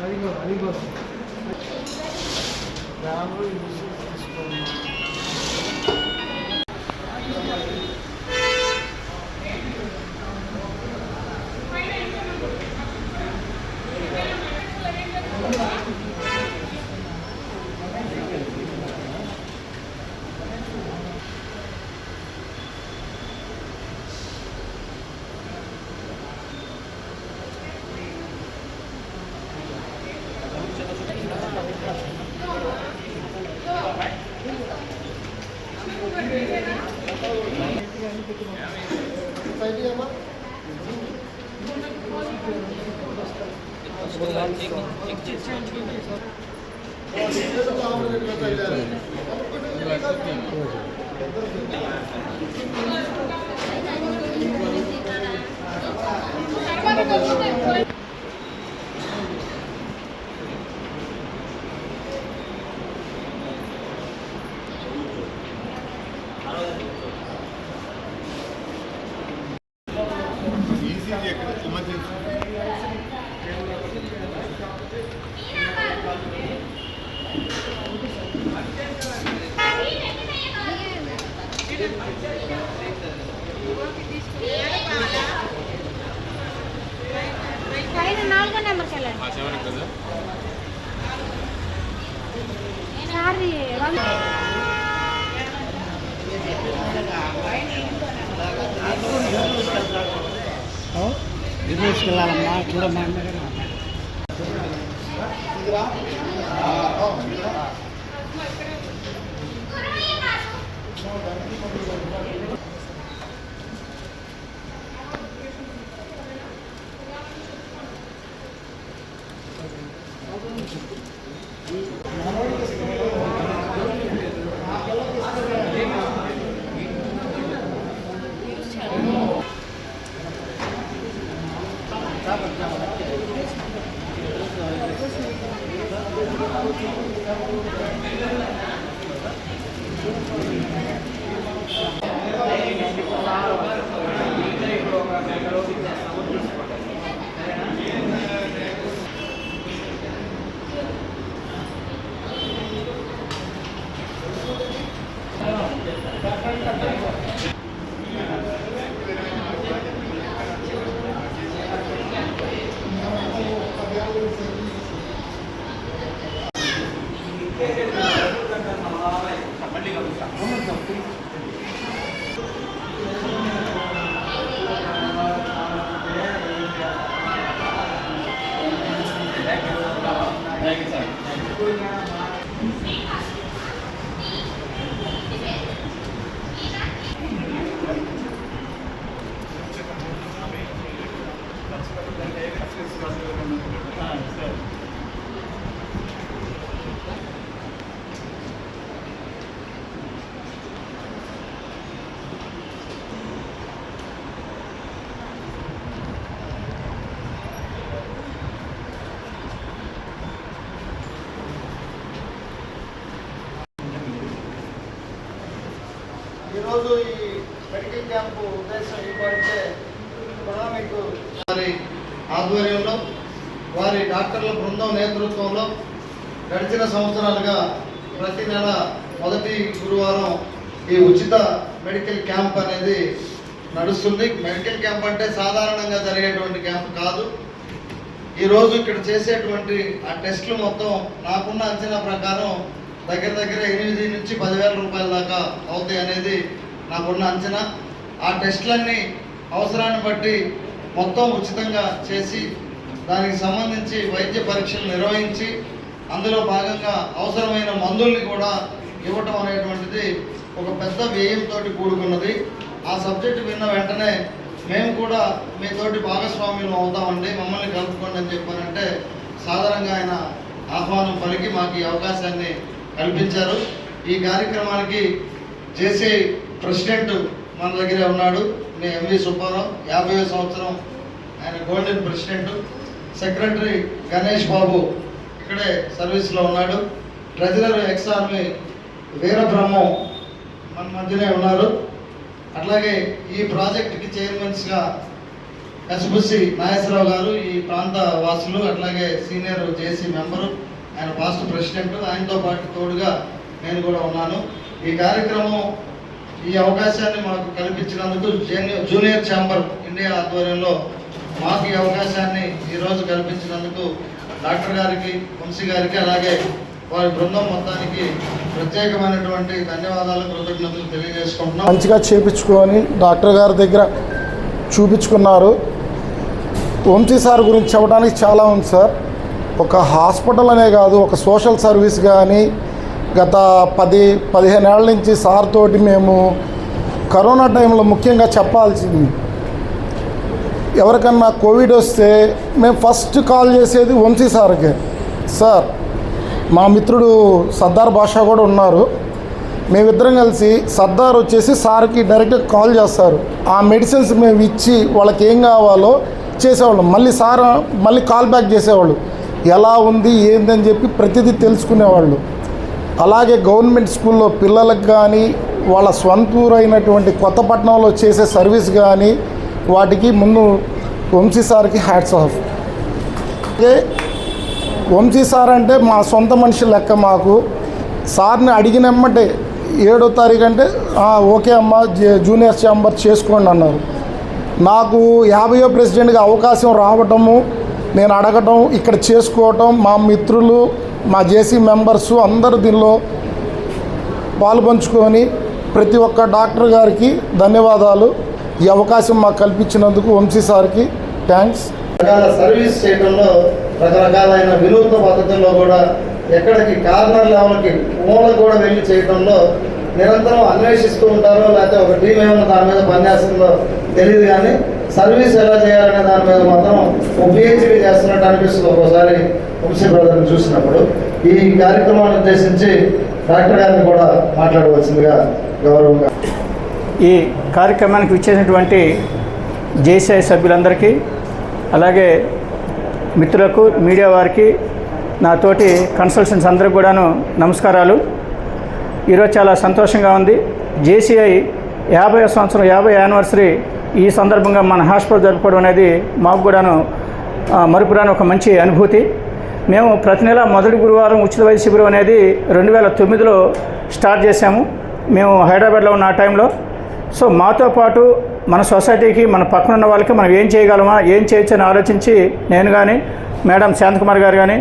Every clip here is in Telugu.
అదిగో బ్యాగు తీసుకోండి. తీసుకెళ్ళాలమ్మా చూడమ్మా ఈరోజు ఈ మెడికల్ క్యాంపు ఉద్దేశం ఏమంటే మీకు వారి ఆధ్వర్యంలో వారి డాక్టర్ల బృందం నేతృత్వంలో గడిచిన సంవత్సరాలుగా ప్రతి నెల మొదటి గురువారం ఈ ఉచిత మెడికల్ క్యాంప్ అనేది నడుస్తుంది. మెడికల్ క్యాంప్ అంటే సాధారణంగా జరిగేటువంటి క్యాంప్ కాదు. ఈరోజు ఇక్కడ చేసేటువంటి ఆ టెస్టులు మొత్తం నాకున్న అంచనా ప్రకారం దగ్గర 8 నుంచి 10,000 రూపాయల దాకా అవుతాయి అనేది నాకున్న అంచనా. ఆ టెస్టులన్నీ అవసరాన్ని బట్టి మొత్తం ఉచితంగా చేసి దానికి సంబంధించి వైద్య పరీక్షలు నిర్వహించి అందులో భాగంగా అవసరమైన మందుల్ని కూడా ఇవ్వటం అనేటువంటిది ఒక పెద్ద వ్యయంతో కూడుకున్నది. ఆ సబ్జెక్టు విన్న వెంటనే మేము కూడా మీతోటి భాగస్వామ్యం అవుతామండి, మమ్మల్ని కలుపుకోండి అని చెప్పారంటే సాధారణంగా ఆయన ఆహ్వానం పలికి మాకు ఈ అవకాశాన్ని కల్పించారు. ఈ కార్యక్రమానికి జేసీ ప్రెసిడెంట్ మన దగ్గరే ఉన్నాడు, మీ ఎంవి సుబ్బారావు, 50వ సంవత్సరం ఆయన గోల్డెన్ ప్రెసిడెంట్. సెక్రటరీ గణేష్ బాబు ఇక్కడే సర్వీస్లో ఉన్నాడు. ట్రెజరర్ ఎక్స్ ఆర్మీ వీరబ్రహ్మం మన మధ్యనే ఉన్నారు. అట్లాగే ఈ ప్రాజెక్టుకి చైర్మన్స్గా కసిబుసి నాగేశ్వరరావు గారు ఈ ప్రాంత వాసులు, అట్లాగే సీనియర్ జేసీ మెంబరు, ఆయన పాస్ట్ ప్రెసిడెంట్, ఆయనతో పాటు తోడుగా నేను కూడా ఉన్నాను. ఈ కార్యక్రమం ఈ అవకాశాన్ని మాకు కల్పించినందుకు జూనియర్ ఛాంబర్ ఇండియా ఆధ్వర్యంలో మాకు ఈ అవకాశాన్ని ఈరోజు కల్పించినందుకు డాక్టర్ గారికి, వంశీ గారికి, అలాగే వారి బృందం మొత్తానికి ప్రత్యేకమైనటువంటి ధన్యవాదాలు, కృతజ్ఞతలు తెలియజేసుకుంటున్నాం. మంచిగా చేయించుకొని డాక్టర్ గారి దగ్గర చూపించుకున్నారు. వంశీ సార్ గురించి చెప్పడానికి చాలా ఉంది సార్. ఒక హాస్పిటల్ అనే కాదు, ఒక సోషల్ సర్వీస్ కానీ గత 10-15 ఏళ్ళ నుంచి సార్ తోటి మేము కరోనా టైంలో ముఖ్యంగా చెప్పాల్సింది, ఎవరికన్నా కోవిడ్ వస్తే మేము ఫస్ట్ కాల్ చేసేది వంశీ సార్కే. సార్, మా మిత్రుడు సర్దార్ భాషా కూడా ఉన్నారు, మేమిద్దరం కలిసి సర్దార్ వచ్చేసి సార్కి డైరెక్ట్గా కాల్ చేస్తారు. ఆ మెడిసిన్స్ మేము ఇచ్చి వాళ్ళకి ఏం కావాలో చేసేవాళ్ళం. మళ్ళీ కాల్ బ్యాక్ చేసేవాళ్ళు, ఎలా ఉంది ఏందని చెప్పి ప్రతిదీ తెలుసుకునేవాళ్ళు. అలాగే గవర్నమెంట్ స్కూల్లో పిల్లలకు కానీ వాళ్ళ స్వంత ఊరు అయినటువంటి కొత్తపట్నంలో చేసే సర్వీస్ కానీ వాటికి ముందు వంశీ సార్కి హ్యాట్స్ ఆఫ్. అలాగే వంశీ సార్ అంటే మా సొంత మనిషి లెక్క. మాకు సార్ని అడిగినమ్మంటే 7వ తారీఖు అంటే ఓకే అమ్మ జూనియర్ ఛాంబర్ చేసుకోండి అన్నారు. నాకు 50వ ప్రెసిడెంట్గా అవకాశం రావటము, నేను అడగటం, ఇక్కడ చేసుకోవటం, మా మిత్రులు, మా జేసీ మెంబర్సు అందరూ దీనిలో పాలుపంచుకొని ప్రతి ఒక్క డాక్టర్ గారికి ధన్యవాదాలు. ఈ అవకాశం మాకు కల్పించినందుకు వంశీ సార్కి థ్యాంక్స్. రకాల సర్వీస్ చేయడంలో రకరకాలైన వినూత్న పద్ధతుల్లో కూడా ఎక్కడికి కార్నర్ లెవెల్కి మూలకు కూడా వెళ్ళి చేయడంలో నిరంతరం అన్వేషిస్తూ ఉంటారో, లేకపోతే ఒక టీం ఏమైనా దాని మీద పనిచేస్తుందో తెలియదు, కానీ సర్వీస్ ఎలా చేయాలనే దాని మీద మాత్రం ఒక పిహెచ్డీ చేస్తున్నట్టు అనిపిస్తుంది ఒక్కోసారి వంశీ బ్రదర్ని చూసినప్పుడు. ఈ కార్యక్రమాన్ని ఉద్దేశించి డాక్టర్ గారిని కూడా మాట్లాడవలసిందిగా గౌరవంగా. ఈ కార్యక్రమానికి ఇచ్చేసినటువంటి జేసీఐ సభ్యులందరికీ, అలాగే మిత్రులకు, మీడియా వారికి, నాతోటి కన్సల్టెంట్స్ అందరికి కూడాను నమస్కారాలు. ఈరోజు చాలా సంతోషంగా ఉంది. జేసీఐ 50వ సంవత్సరం 50 యానివర్సరీ ఈ సందర్భంగా మన హాస్పిటల్ జరుపుకోవడం అనేది మాకు కూడాను మరుపురాని ఒక మంచి అనుభూతి. మేము ప్రతి నెల మొదటి గురువారం ఉచిత వైద్య శిబిరం అనేది 2009లో స్టార్ట్ చేశాము. మేము హైదరాబాద్లో ఉన్న ఆ టైంలో. సో మాతో పాటు మన సొసైటీకి, మన పక్కన ఉన్న వాళ్ళకి మనం ఏం చేయగలమా, ఏం చేయొచ్చు అని ఆలోచించి నేను కానీ, మేడం శాంతకుమార్ గారు కానీ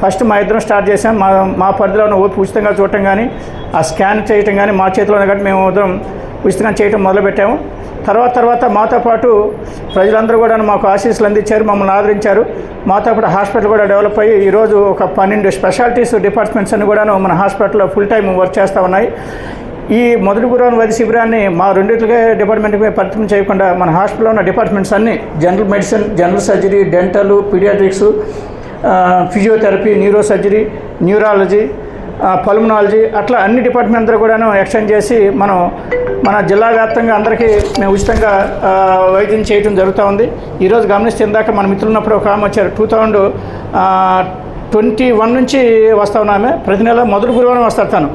ఫస్ట్ మా ఇద్దరం స్టార్ట్ చేసాం. మా పరిధిలో ఉన్న ఓపీ ఉచితంగా చూడటం కానీ, ఆ స్కాన్ చేయటం కానీ మా చేతిలో కానీ మేము ఇద్దరం ఉచితంగా చేయటం మొదలుపెట్టాము. తర్వాత మాతో పాటు ప్రజలందరూ కూడా మాకు ఆశీస్సులు అందించారు, మమ్మల్ని ఆదరించారు. మాతో పాటు హాస్పిటల్ కూడా డెవలప్ అయ్యి ఈరోజు ఒక 12 స్పెషాలిటీస్ డిపార్ట్మెంట్స్ అన్ని కూడా మన హాస్పిటల్లో ఫుల్ టైం వర్క్ చేస్తూ ఉన్నాయి. ఈ మొదటి గురువారం వైద్య శిబిరాన్ని మా రెండింటికే డిపార్ట్మెంట్కి పరిమితం చేయకుండా మన హాస్పిటల్లో ఉన్న డిపార్ట్మెంట్స్ అన్నీ, general medicine, general surgery, dental, paediatrics, physiotherapy, neuro surgery, neurology, pulmonology, అట్లా అన్ని డిపార్ట్మెంట్ అందరూ కూడాను ఎక్స్టెండ్ చేసి మన జిల్లా వ్యాప్తంగా అందరికీ మేము ఉచితంగా వైద్యం చేయడం జరుగుతూ ఉంది. ఈరోజు గమనిస్తే ఇందాక మన మిత్రులు ఉన్నప్పుడు ఒక ఆమె వచ్చారు, 2021 నుంచి వస్తూ ఉన్నామే. ప్రతి నెల మొదటి గురువారం వస్తారు తను.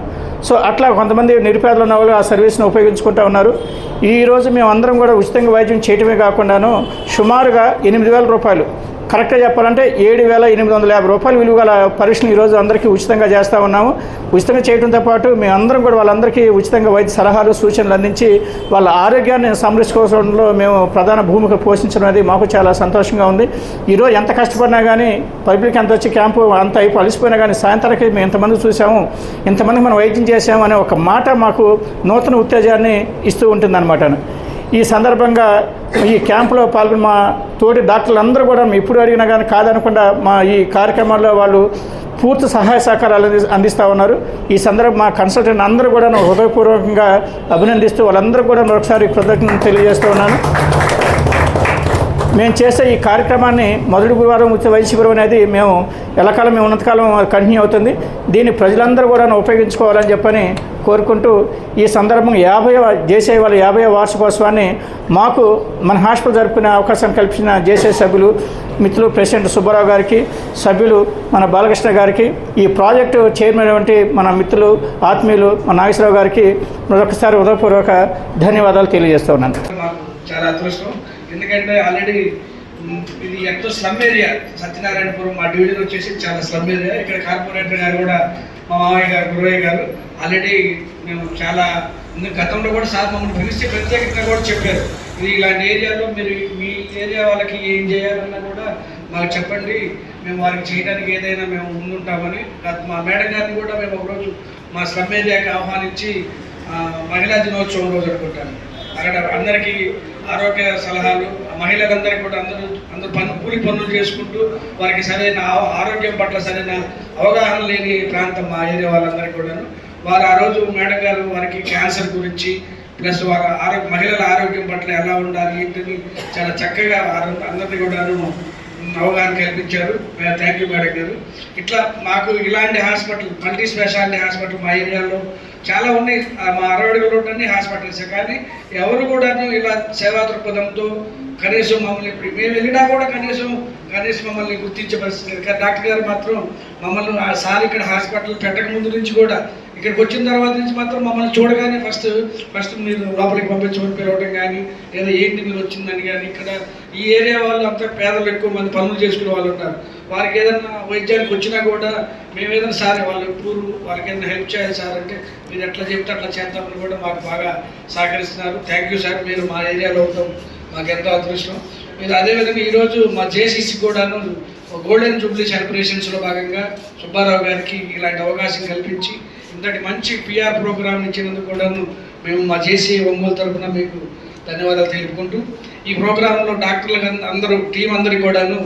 సో అట్లా కొంతమంది నిరుపేదలు ఉన్న వాళ్ళు ఆ సర్వీస్ని ఉపయోగించుకుంటూ ఉన్నారు. ఈరోజు మేము అందరం కూడా ఉచితంగా వైద్యం చేయటమే కాకుండాను సుమారుగా 8,000 రూపాయలు, కరెక్ట్గా చెప్పాలంటే 7,850 రూపాయలు విలువ గల పరీక్షలు ఈరోజు అందరికీ ఉచితంగా చేస్తూ ఉన్నాము. ఉచితంగా చేయడంతో పాటు మేమందరం కూడా వాళ్ళందరికీ ఉచితంగా వైద్య సలహాలు, సూచనలు అందించి వాళ్ళ ఆరోగ్యాన్ని సంరక్షించుకోవడంలో మేము ప్రధాన భూమిక పోషించడం అనేది మాకు చాలా సంతోషంగా ఉంది. ఈరోజు ఎంత కష్టపడినా కానీ, పబ్లిక్ ఎంత వచ్చి క్యాంపు అంత అయిపోయి అలసిపోయినా కానీ సాయంత్రానికి మేము ఇంతమంది చూసాము, ఇంతమందికి మనం వైద్యం చేసాము అనే ఒక మాట మాకు నూతన ఉత్తేజాన్ని ఇస్తూ ఉంటుందన్నమాట. ఈ సందర్భంగా ఈ క్యాంపులో పాల్గొన్న మా తోటి డాక్టర్లు అందరూ కూడా ఎప్పుడు అడిగినా కానీ కాదనకుండా మా ఈ కార్యక్రమాల్లో వాళ్ళు పూర్తి సహాయ సహకారాలు అందిస్తూ ఉన్నారు. ఈ సందర్భం మా కన్సల్టెంట్ అందరూ కూడా హృదయపూర్వకంగా అభినందిస్తూ వాళ్ళందరూ కూడా మరొకసారి కృతజ్ఞతలు తెలియజేస్తూ ఉన్నాను. మేము చేసే ఈ కార్యక్రమాన్ని మొదటి గురువారం ఉచిత వైద్య శిబిరం అనేది మేము ఎల్లకాలం మేము ఉన్నంతకాలం కంటిన్యూ అవుతుంది. దీన్ని ప్రజలందరూ కూడా ఉపయోగించుకోవాలని చెప్పని కోరుకుంటూ ఈ సందర్భంగా జేసీఐ వాళ్ళ 50వ వార్షికోత్సవాన్ని మాకు మన హాస్పిటల్ జరుపుకునే అవకాశం కల్పించిన జేసీఐ సభ్యులు, మిత్రులు, ప్రెసిడెంట్ సుబ్బారావు గారికి, సభ్యులు మన బాలకృష్ణ గారికి, ఈ ప్రాజెక్టు చైర్మన్ వంటి మన మిత్రులు, ఆత్మీయులు మన నాగేశ్వరరావు గారికి మరొకసారి హృదయపూర్వక ధన్యవాదాలు తెలియజేస్తూ ఉన్నాను. నాకు చాలా అదృష్టం, ఎందుకంటే ఆల్రెడీ ఇది ఎంతో స్లమ్ ఏరియా. సత్యనారాయణపురం మా డివిజన్ వచ్చేసి చాలా స్లమ్ ఏరియా. ఇక్కడ కార్పొరేటర్ గారు కూడా మా మామయ్య గారు గురవయ్య గారు ఆల్రెడీ మేము చాలా గతంలో కూడా సార్ మమ్మల్ని పిలిచి ప్రత్యేకంగా కూడా చెప్పారు, ఇది ఇలాంటి ఏరియాలో మీరు మీ ఏరియా వాళ్ళకి ఏం చేయాలన్నా కూడా మాకు చెప్పండి, మేము వారికి చేయడానికి ఏదైనా మేము ముందుంటామని. మా మేడం గారిని కూడా మేము ఒకరోజు మా స్లమ్ ఏరియాకి ఆహ్వానించి మహిళా దినోత్సవం రోజు అనుకుంటాను. అక్కడ అందరికీ ఆరోగ్య సలహాలు, మహిళలందరికీ కూడా అందరూ కూలి పనులు చేసుకుంటూ వారికి సరైన ఆరోగ్యం పట్ల సరైన అవగాహన లేని ప్రాంతం మా ఏరియా వాళ్ళందరికీ కూడాను. వారు ఆ రోజు మేడం గారు వారికి క్యాన్సర్ గురించి ప్లస్ వారి మహిళల ఆరోగ్యం పట్ల ఎలా ఉండాలి ఏంటని చాలా చక్కగా అందరినీ కూడాను అవగాహన కల్పించారు. థ్యాంక్ యూ మేడం గారు. ఇట్లా మాకు ఇలాంటి హాస్పిటల్, మల్టీ స్పెషాలిటీ హాస్పిటల్ మా ఏరియాలో చాలా ఉన్నాయి. మా 60 అడుగులోనే హాస్పిటల్స్, కానీ ఎవరు కూడాను ఇలా సేవా దృక్పథంతో కనీసం మమ్మల్ని ఇప్పుడు మేము వెళ్ళినా కూడా కనీసం మమ్మల్ని గుర్తించే పరిస్థితి లేదు. కానీ డాక్టర్ గారు మాత్రం మమ్మల్ని సార్ ఇక్కడ హాస్పిటల్ పెట్టక ముందు నుంచి కూడా ఇక్కడికి వచ్చిన తర్వాత నుంచి మాత్రం మమ్మల్ని చూడగానే ఫస్ట్ మీరు లోపలికి పంపించమని పిలవడం కానీ, లేదా ఏంటి మీరు వచ్చిందని కానీ. ఇక్కడ ఈ ఏరియా వాళ్ళు అంతా పేదలు ఎక్కువ మంది పనులు చేసుకునే వాళ్ళు ఉంటారు. వారికి ఏదైనా వైద్యానికి వచ్చినా కూడా మేము ఏదైనా సార్ వాళ్ళు పూర్వు వారికి ఏదైనా హెల్ప్ చేయాలి సార్ అంటే మీరు ఎట్లా చెప్తే అట్లా చేద్దామని కూడా మాకు బాగా సహకరిస్తున్నారు. Thank you sir. మీరు మా ఏరియాలో ఉండడం మాకు ఎంతో అదృష్టం. మీరు అదేవిధంగా ఈరోజు మా జేసీసీ కూడాను గోల్డెన్ జూబ్లీ సెలబ్రేషన్స్లో భాగంగా సుబ్బారావు గారికి ఇలాంటి అవకాశం కల్పించి ఇంతటి మంచి పిఆర్ ప్రోగ్రామ్ ఇచ్చినందుకు కూడాను మేము మా జేసీ ఒంగోలు తరఫున మీకు ధన్యవాదాలు తెలుపుకుంటూ, ఈ ప్రోగ్రాంలో డాక్టర్లకు అందరూ టీం అందరికీ కూడాను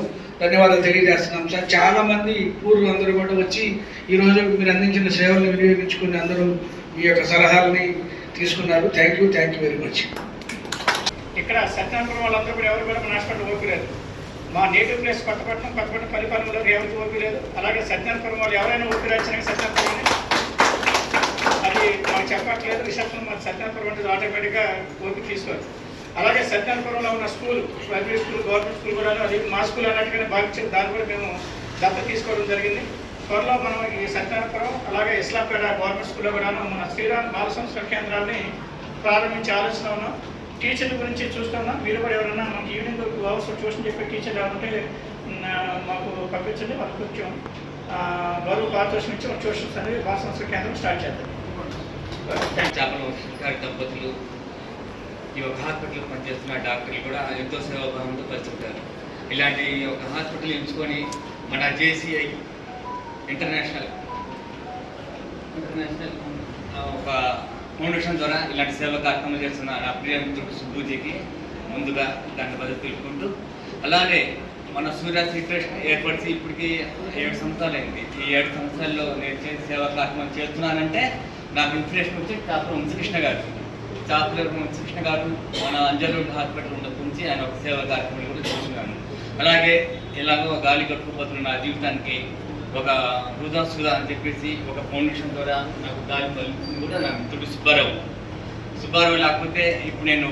ధన్యవాదాలు తెలియజేస్తున్నాం సార్. చాలామంది పూర్వులు అందరూ కూడా వచ్చి ఈరోజు మీరు అందించిన సేవలను వినియోగించుకుని అందరూ మీ యొక్క సలహాలని తీసుకున్నారు. Thank you very much. ఇక్కడ సత్యనారాయణపురం వాళ్ళందరూ కూడా ఎవరు కూడా మన హాస్పిటల్ ఓపీ లేదు. మా నేటివ్ ప్లేస్ కొత్తపట్నం పరిపాలనలో ఎవరికి ఓపీ లేదు. అలాగే సత్యనారాయణపురం వాళ్ళు ఎవరైనా ఓపీ రాసినా సత్యనారాయణపురం అది మాకు చెప్పట్లేదు. రిసెప్షన్ మాకు సత్యనారాయణపురం అంటే ఆటోమేటిక్గా ఓపీ తీసుకోవాలి. అలాగే సత్యనారాయణపురంలో ఉన్న school, primary school, government school కూడా అది మా స్కూల్ అన్నట్టుగానే భావించారు. దాన్ని కూడా మేము దత్త తీసుకోవడం జరిగింది. త్వరలో మనం ఈ సత్యనారాయణపురం అలాగే ఇస్లాంపేట గవర్నమెంట్ స్కూల్లో కూడా మన శ్రీరామ్ బాల సంస్కరణ కేంద్రాన్ని ప్రారంభించే ఆలోచన ఉన్నాం. టీచర్ల గురించి చూస్తున్నాం. మీరు కూడా ఎవరైనా మనకి ఈవినింగ్ అవర్స్ ట్యూషన్ చెప్పే టీచర్లు ఏమంటే మాకు పంపించండి. వాళ్ళకి కొంచెం గౌరవ పారితోషికం ఇచ్చి మన ట్యూషన్స్ అనేది బాల సంస్కరణ కేంద్రం స్టార్ట్ చేద్దాం. చేపల గారి దంపతులు ఈ ఒక హాస్పిటల్ పనిచేస్తున్న డాక్టర్లు కూడా ఎంతో సేవాభావంతో పరిచుంటారు. ఇలాంటి ఒక హాస్పిటల్ ఎంచుకొని మన జేసీఐ ఇంటర్నేషనల్ ఒక ఫౌండేషన్ ద్వారా ఇలాంటి సేవా కార్యక్రమాలు చేస్తున్న నా ప్రియ మిత్రుడు సుబ్బూజీకి ముందుగా ధన్యవాదాలు తెలుపుకుంటూ, అలానే మన సూర్యాశ్రీ ట్రస్ట్ ఏర్పడిచి ఇప్పటికీ 7 సంవత్సరాలు అయింది. ఈ 7 సంవత్సరాల్లో నేను చేసే సేవా కార్యక్రమం చేస్తున్నానంటే నాకు ఇన్స్పిరేషన్ వచ్చి డాక్టర్ వంశకృష్ణ గారు. డాక్టర్ వంశకృష్ణ గారు మన అంజలూరు హాస్పిటల్ ఉన్నప్పటి నుంచి ఆయన ఒక సేవా కార్యక్రమాలు కూడా చూస్తున్నాను. అలాగే ఇలాగో గాలి కట్టుకుపోతున్న నా జీవితానికి ఒక వృధా సుధా అని చెప్పేసి ఒక ఫౌండేషన్ ద్వారా నాకు గాలి పలికింది కూడా నా మిత్రుడు సుబ్బారావు లేకపోతే ఇప్పుడు నేను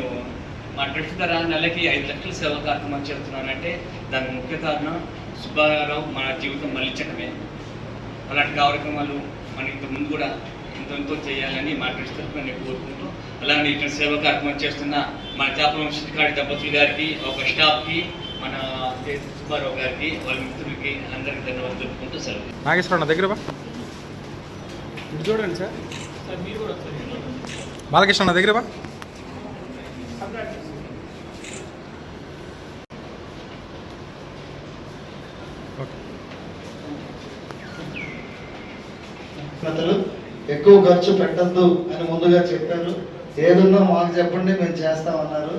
మా ట్రస్ట్ ద్వారా నెలకి 5 లక్షల సేవా కార్యక్రమాలు చేస్తున్నానంటే దానికి ముఖ్య కారణం సుబ్బారావు మన జీవితం మళ్ళించడమే. అలాంటి కార్యక్రమాలు మన ఇంతకుముందు కూడా ఎంతో చేయాలని మా ట్రస్ట్ తరఫున నేను కోరుకుంటూ, అలానే ఇట్లా సేవా కార్యక్రమం చేస్తున్న మన చేపల శ్రీకాడి దంపతులు గారికి, ఒక స్టాఫ్కి, మన సుబ్బారావు గారికి, వాళ్ళ మిత్రులకి అందరికీ ధన్యవాదాలు తెలుపుకుంటూ సెలవు. నాగేశ్వరరావు దగ్గర బా ఇప్పుడు చూడండి సార్. సార్ మీరు కూడా బాలకృష్ణ దగ్గర బా. ఎక్కువ ఖర్చు పెట్టద్దు అని ముందుగా చెప్పారు. ఏదున్నా మాకు చెప్పండి మేము చేస్తామన్నారు.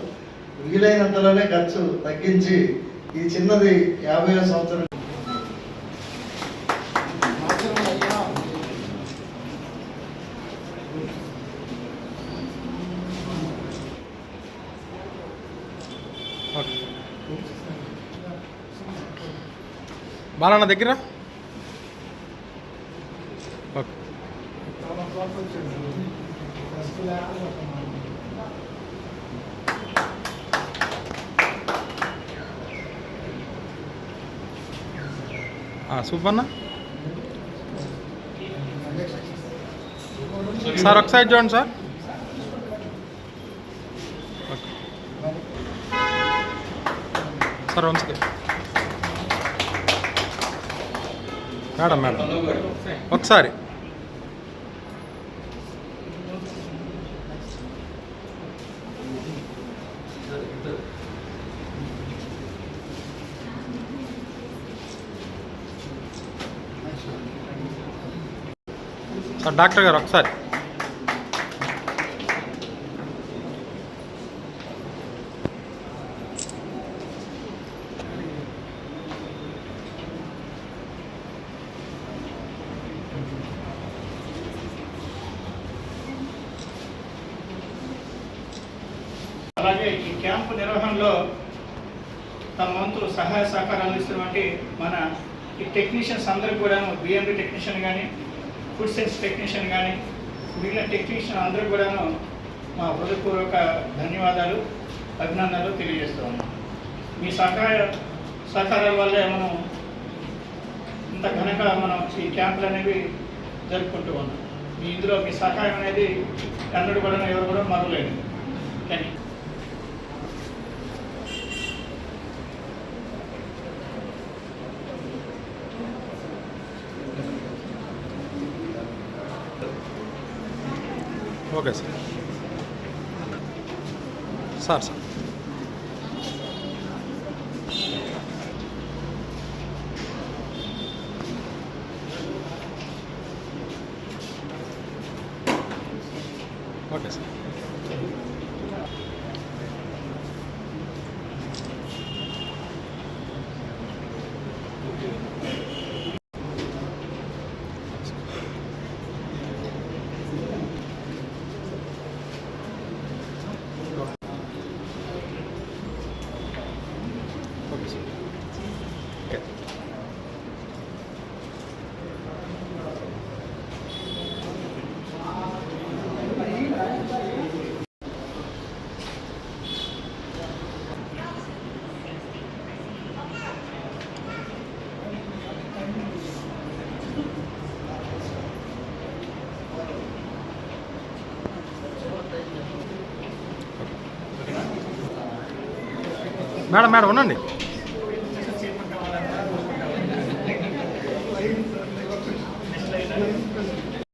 వీలైనంతలోనే ఖర్చు తగ్గించి ఈ చిన్నది 50వ సంవత్సరం బాలన్న దగ్గర ఓకే. సుబ్బన్న సార్ ఒకసారి చూడండి sir. Sir Vamshi madam madam ఒకసారి సార్ డాక్టర్ గారు ఒకసారి అలాగే ఈ క్యాంపు నిర్వహణలో తమ వంతు సహాయ సహకారాలు అందిస్తున్నటువంటి మన ఈ టెక్నీషియన్స్ అందరికీ కూడాను బిఎండి టెక్నీషియన్ కానీ ఫుడ్ సైన్స్ టెక్నీషియన్ కానీ మిగిలిన టెక్నీషియన్ అందరికీ కూడాను మా హృదయపూర్వక ధన్యవాదాలు అభినందనలు తెలియజేస్తూ ఉన్నాం. మీ సహకారాల వల్లే మనం ఇంత ఘనంగా మనం ఈ క్యాంపులు అనేవి జరుపుకుంటూ ఉన్నాం. ఇందులో మీ సహాయం అనేది ఎన్నడూ కూడా ఎవరు కూడా మరవలేదు. కానీ okay sir sir okay sir madam madam ఉండండి.